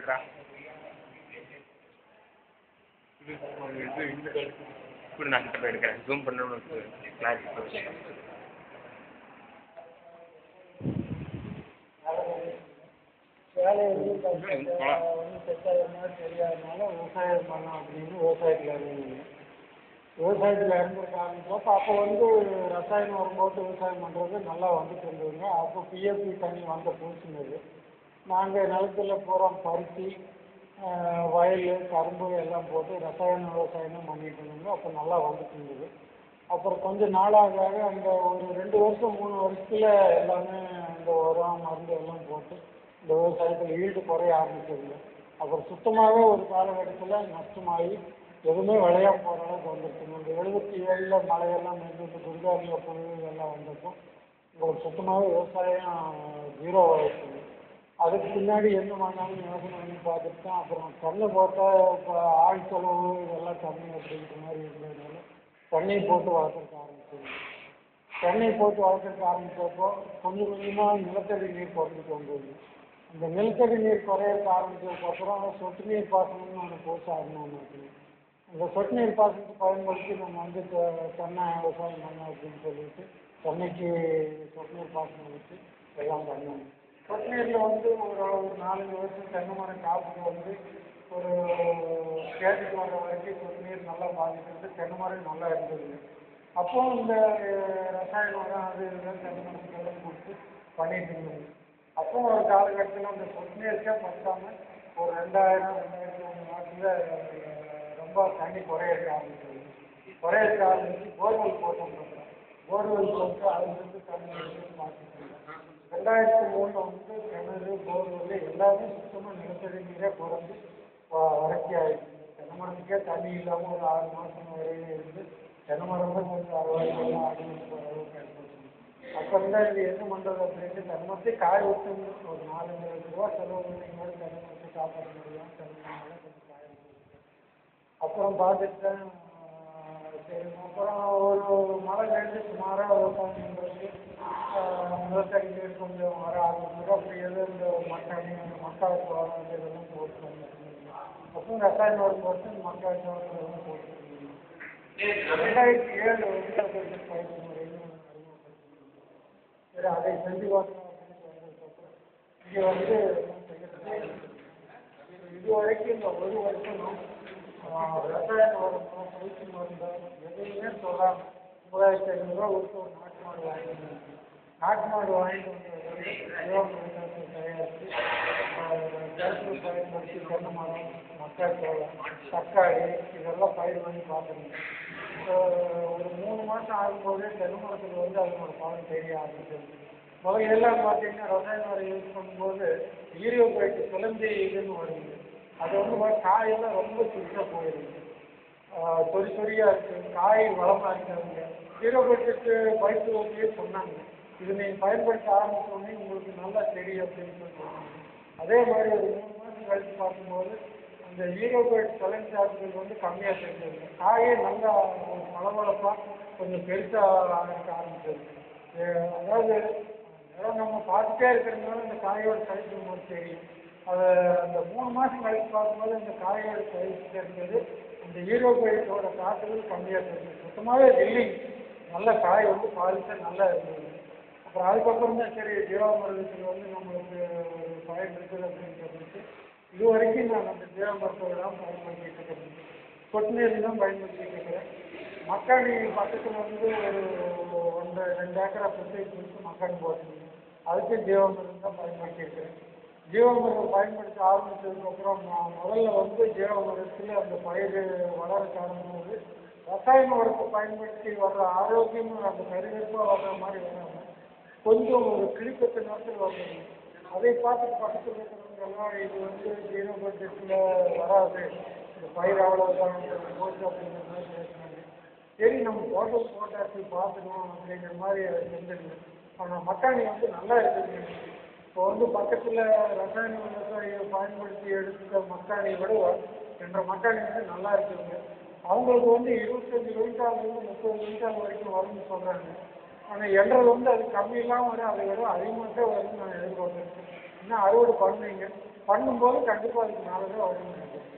எடுக்கிறா இப்படி நான் கிட்ட போய் எடுக்கிறேன் ஜூம் பண்ணணும்னு கிளாரிட்டி வேலை எதுவும் செட் ஆகிற மாதிரி தெரியாதனால விவசாயம் பண்ணலாம் அப்படின்னு விவசாயத்தில் இறங்குங்க. விவசாயத்தில் இறங்குறதுக்கு ஆரம்பிச்சப்போ அப்போ ரசாயனம் வரும்போது விவசாயம் பண்ணுறது நல்லா வந்துட்டு இருந்ததுங்க. அப்போ பிஎஸ்சி தண்ணி வந்த புதுசுனது. நாங்கள் நிலத்தில் பூரா பருத்தி வயல் கரும்பு எல்லாம் போட்டு ரசாயன விவசாயம் பண்ணிட்டு இருந்தோங்க. அப்போ நல்லா வந்துட்டு இருந்தது. அப்புறம் கொஞ்சம் நாளாக அந்த ஒரு 2 வருஷம் 3 வருஷத்தில் எல்லாமே இந்த உரம் மருந்து எல்லாம் போட்டு இந்த விவசாயத்தில் ஈல்டு குறைய ஆரம்பிச்சதுங்க. அப்புறம் சுத்தமாகவே ஒரு காலகட்டத்தில் நஷ்டமாகி எதுவுமே விளையாம போகிற அளவுக்கு வந்துருச்சுங்க. இந்த 77 மழையெல்லாம் நின்றுட்டு துர்காரில் புயல் எல்லாம் வந்தப்போ உங்களுக்கு சுத்தமாகவே விவசாயம் ஜீரோ ஆகிடுச்சுங்க. அதுக்கு பின்னாடி என்ன பண்ணாலும் யோசனை பண்ணி பார்த்துட்டு தான் அப்புறம் கண்ணு போட்டால் இப்போ ஆள் செலவு இதெல்லாம் கம்மி அப்படின்ற மாதிரி இருந்ததுனால தண்ணி போட்டு வளர்க்குறதுக்கு ஆரம்பிச்சது. தண்ணி போட்டு வளர்க்குறதுக்கு ஆரம்பித்தப்போ கொஞ்சம் கொஞ்சமாக நிலத்தடி நீர் குறைஞ்சிட்டு வந்தது. இந்த நிலத்தடி நீர் குறையிறதுக்கு ஆரம்பித்ததுக்கப்புறம் சொட்டு நீர் பாசனம்னு ஒன்று புதுசாக அறிமுகமாச்சு. இந்த சொட்டு நீர் பாசனத்தை பயன்படுத்தி நம்ம தென்னை விவசாயம் பண்ணோம் அப்படின்னு சொல்லிட்டு தென்னைக்கு சொட்டு நீர் பாசனம் வச்சு எல்லாம் பண்ணோம். சொட்டு நீரில் ஒரு 4-5 வருஷம் தென்னை மரம் காப்புக்கு ஒரு கேட்டுக்கு வர்ற வரைக்கும் சொட்டு நீர் நல்லா பாதிக்கிறது தென்னை மரம் நல்லா இருந்தது. அப்போ இந்த ரசாயன உரம் அது இதெல்லாம் தென்னை மரத்துக்கெல்லாம் கொடுத்து பண்ணிட்டு இருந்தது. அப்போ ஒரு காலகட்டத்தில் அந்த சொட்டு நீருக்கே பற்றாமல் ஒரு 2000-2001 மாதத்தில் ரொம்ப தண்ணி குறையிறதுக்கு ஆரம்பிச்சது. குறையிறதுக்கு ஆரம்பிச்சு போர்வெல் போட்டோம். போர்வெல் போட்டு அதுலேருந்து தண்ணி எடுத்து மாற்றிட்டாங்க. 2003 கிணறு போர்வெல் எல்லாமே சுத்தமாக நிலத்தடி நீரே குறைஞ்சி வறட்சி ஆகிடுச்சு. தென்னை மரத்துக்கே தண்ணி இல்லாமல் ஒரு 6 மாதம் வரையில இருந்து தென்னை மரம் தான் கொஞ்சம் 60 அடிச்சு போகிற அளவுக்கு ஆகிடுச்சு. அப்போ இருந்தால் இது என்ன பண்ணுறது அப்படின்ட்டு தென்னை மரத்தை காய விட்டு ஒரு 4-5 லட்ச ரூபா செலவு பண்ணிங்கனால தென்னை மரத்தை காப்பாற்ற முடியும். தென்னை மரம் கொஞ்சம் காய விட்டு அப்புறம் பார்த்துட்டு சரி அப்புறம் ஒரு மழை பெய்ஞ்சு சுமாராக விவசாயம் பண்ணுறது நிலத்தடி நீர் கொஞ்சம் வர ஆரம்பிச்சிடும். அப்படி எதுவும் இந்த மக்காவுக்கு வர இதெல்லாம் போட்டு பண்ணிட்டு அப்புறம் ரசாயன உரம் போட்டு மக்காவுக்கு வர இதெல்லாம் போட்டு 2007 அதற்கு பயிற்சி முறைன்னு அறிமுகப்படுத்தி சரி அதை செஞ்சு பார்க்கணும் அப்படின்னு வந்ததுக்கப்புறம் இங்கே இது வரைக்கும் இந்த ஒரு வருஷம் ரசாயன உரம் பயிற்சி மருந்தோ எதுவுமே சொல்லாமல் 3500 ரூபா ஒரு நாட்டு மாடு வாங்கிட்டு நாட்டு மாடு வாங்கிட்டு வந்து ஜீவாமிரதத்தை தயாரித்து கருத்து பயன்படுத்தி தென்னை மரம் மக்காச்சோளம் தக்காளி இதெல்லாம் பயிர் பண்ணி பார்த்துருங்க. ஒரு 3 மாதம் ஆகும்போதே தென்னை மரத்துக்கு அதனோட பலன் தெரிய ஆரம்பிச்சது. முதல்ல எல்லாம் பார்த்தீங்கன்னா ரசாயன உரம் யூஸ் பண்ணும்போது ஈரியோபைட்டு சிலந்தி இதுன்னு வருது. அது காயெல்லாம் ரொம்ப சுருக்க போயிடுது. சொறியாக இருக்குது. காய் வளமாக இருக்காதுங்க. ஈரோபைட்டுக்கு பயிற்சி ஓட்டியே சொன்னாங்க இது நீங்கள் பயன்படுத்த ஆரம்பித்தோடனே உங்களுக்கு நல்லா தெரியும் அப்படின்னு சொன்னாங்க. அதே மாதிரி ஒரு 3 மாதம் கழித்து பார்க்கும்போது அந்த ஈரோபைட் தலைஞ்சாக்குகள் கம்மியாக தெரிஞ்சது. காயே நல்லா பளபளப்பாக கொஞ்சம் பெருசாக ஆரம்பிச்சது. அதாவது நம்ம பார்த்துட்டே இருக்கிறதுனால இந்த காயோட சைஸ் நமக்கு தெரியும். அதை அந்த 3 மாதம் கழித்து பார்க்கும்போது அந்த காயோட சைஸ் தெரிஞ்சது. இந்த ஈரோபைட்டோட காற்றுகள் கம்மியாக தெரிஞ்சது. சுத்தமாகவே வெள்ளி நல்ல காய் பாலிசாக நல்லா இருந்தது. அப்புறம் அதுக்கப்புறம் தான் சரி ஜீவாமிரதத்தில் நம்மளுக்கு பயன் இருக்குது அப்படின்னு சொல்லிட்டு இது வரைக்கும் நான் அந்த ஜீவாமிரதத்தை தான் பயன்படுத்திட்டு இருக்கிறேன். சொட்டு நீர் தான் பயன்படுத்திட்டு இருக்கிறேன். மக்காணி பக்கத்தில் ஒரு 1-2 ஏக்கரை பிரத்யேகம் கொடுத்து மக்காணி போட்டுருங்க. அதுக்கு ஜீவாமிரதம் தான் பயன்படுத்தி இருக்கிறேன். ஜீவாமிரதம் பயன்படுத்த ஆரம்பித்ததுக்கப்புறம் முதல்ல ஜீவாமிரதத்தில் அந்த பயிர் வளர்க்க ஆரம்பிச்சது ரசாயன உரத்தை பயன்படுத்தி வர்ற ஆரோக்கியமும் அந்த கருவிற்பாக வர்ற மாதிரி வராமல் கொஞ்சம் ஒரு கிழிப்பத்து நேரத்தில் வருது. அதை பார்த்துட்டு பக்கத்தில் இருக்கிறவங்கெல்லாம் இது ஜீரோ பட்ஜெட்டில் வராது, இந்த பயிர் அவ்வளோதான் போச்சு அப்படிங்கிற மாதிரி பேசினாங்க. சரி நம்ம போட்டாச்சு பார்த்துக்கணும் அப்படிங்கிற மாதிரி செஞ்சுருங்க. ஆனால் மக்காணி நல்லா இருக்குது. இப்போ பக்கத்தில் ரசாயன விவசாயியை பயன்படுத்தி எடுத்த மக்காணியை விட என்ற மக்காணி நல்லா இருக்குதுங்க. அவங்களுக்கு 25 விழுக்கால் 30 விழுக்கால் வரைக்கும் வரும்னு சொல்கிறாங்க. ஆனால் என்றது அது கம்மி இல்லாமல் வரும், அதை விட அதிகமாக வரும்னு நான் எதிர்பார்க்குறேன். இன்னும் அறுவடை பண்ணுவீங்க, பண்ணும்போது கண்டிப்பாக அதுக்கு மேலே தான் வரும்னு நினைக்கிறேன்.